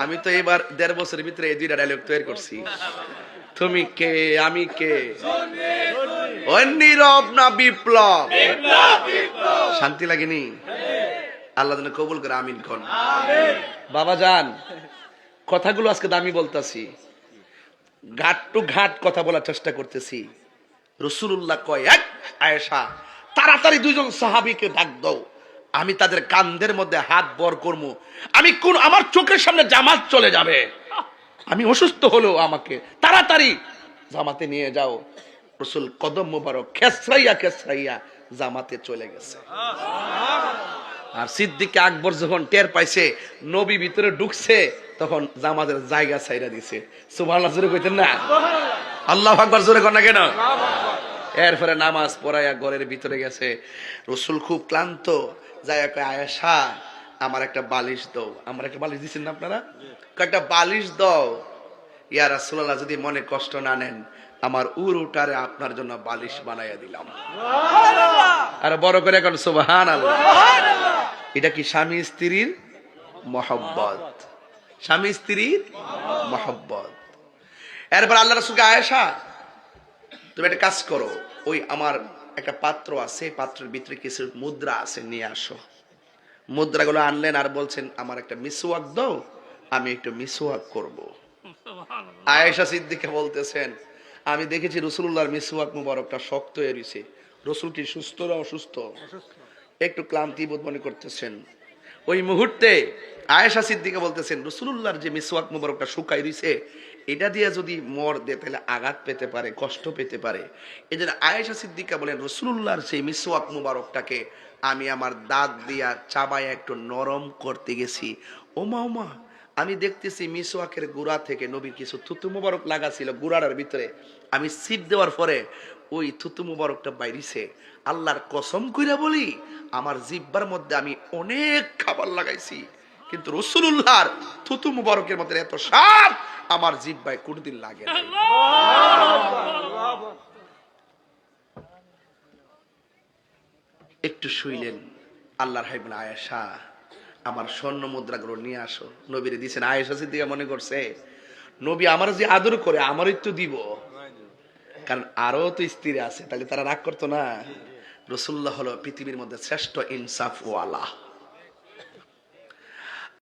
আমি তো এবার ১.৫ বছরের ভিতরে এই দুইটা ডায়লগ তৈরি করছি। তুমি কে আমি কে, নীরব না বিপ্লব। শান্তি লাগেনি? আল্লাহ যেন কবুল করে, আমিন কোন। বাবা যান, কথাগুলো আজকে দামি বলতাছি, ঘাট টু ঘাট কথা বলার চেষ্টা করতেছি। রাসূলুল্লাহ কয়, আয়েশা তাড়াতাড়ি দুইজন সাহাবীকে ডাক দাও, আমি তাদের কাঁধের মধ্যে হাত বর করবো। আমি কোন আমার চোখের সামনে জামাত চলে যাবে, আমি অসুস্থ হলেও আমাকে তাড়াতাড়ি জামাতে নিয়ে যাও। রাসূল কদম মোবারক খেসরাইয়া খেসরাইয়া জামাতে চলে গেছে। আর সিদ্দিক আকবর যখন টের পাইছে নবী ভিতরে ঢুকছে, তখন জামাতের জায়গা ছাইরা দিছে। সুবহানাল্লাহ জোরে কইতেন না? আল্লাহু আকবার জোরে কর না কেন? এরপরে নামাজ পড়াইয়া ঘরের ভিতরে গেছে। রাসূল খুব ক্লান্ত, যায় কয়, আয়েশা আমার একটা বালিশ দাও। আমার একটা বালিশ দিচ্ছেন না আপনারা? একটা বালিশ দাও। ইয়া রাসূলুল্লাহ, যদি মনে কষ্ট না নেন, আমার উরুটারে আপনার জন্য বালিশ বানাইয়া দিলাম। আর বড় করে এখন সুবহানাল্লাহ। এটা কি স্বামী স্ত্রীর মহব্বত? স্বামী স্ত্রীর মহব্বত। এরপর আল্লাহ রাসূলকে, আয়েশা তুমি একটা কাজ করো, ওই আমার একটা পাত্র আছে, পাত্রের ভিতরে কিছু মুদ্রা আছে, নিয়ে আসো। মুদ্রাগুলো আনলেন আর বলছেন, আমার একটা মিসওয়াক দাও, আমি একটু মিসওয়াক করব। আয়েশা সিদ্দিকা বলতেছেন, আমি দেখেছি রাসূলুল্লাহর মিসওয়াক মুবারকটা শক্ত হয়ে রয়েছে। রাসূল কি সুস্থ না অসুস্থ? একটু ক্লান্তি বোধ মনে করতেছেন। ওই মুহূর্তে আয়েশা সিদ্দিকা বলতেছেন, রাসূলুল্লাহর যে মিসওয়াক মুবারকটা শুকাই রয়েছে, এটা দিয়ে যদি মর দেয় তাহলে আঘাত পেতে পারে, কষ্ট পেতে পারে। এই জন্য আয়েশা সিদ্দিকা বলেন, রাসূলুল্লাহর সেই মিসওয়াক মুবারকটাকে আমি আমার দাঁত দিয়া চাবায় একটু নরম করতে গেছি। ওমা ওমা, আমি দেখতেছি মিসওয়াকের গুড়া থেকে নবীর কিছু থুতু মুবারক লাগা ছিল গুড়ার ভিতরে। আমি সিপ দেওয়ার পরে ওই থুতু মুবারকটা বাইরিছে। আল্লাহর কসম কইরা বলি, আমার জিহ্বার মধ্যে আমি অনেক খাবার লাগাইছি, কিন্তু রাসূলুল্লাহর থুতু মুবারকের মধ্যে এত স্বাদ আমার জিহ্বায় কোনদিন লাগে না। একটু শুইলেন। আল্লাহর হাবিব, আয়েশা আমার স্বর্ণ মুদ্রাগুলো নিয়ে আসো। নবীরে দিয়েছেন। আয়েশা সিদ্দিকা মনে করছে, নবী আমার যে আদর করে আমারই তো দিব, কারণ আরো তো স্ত্রী আছে, তাহলে তারা রাগ করতো না। রাসূলুল্লাহ হলো পৃথিবীর মধ্যে শ্রেষ্ঠ ইনসাফ ওয়ালা।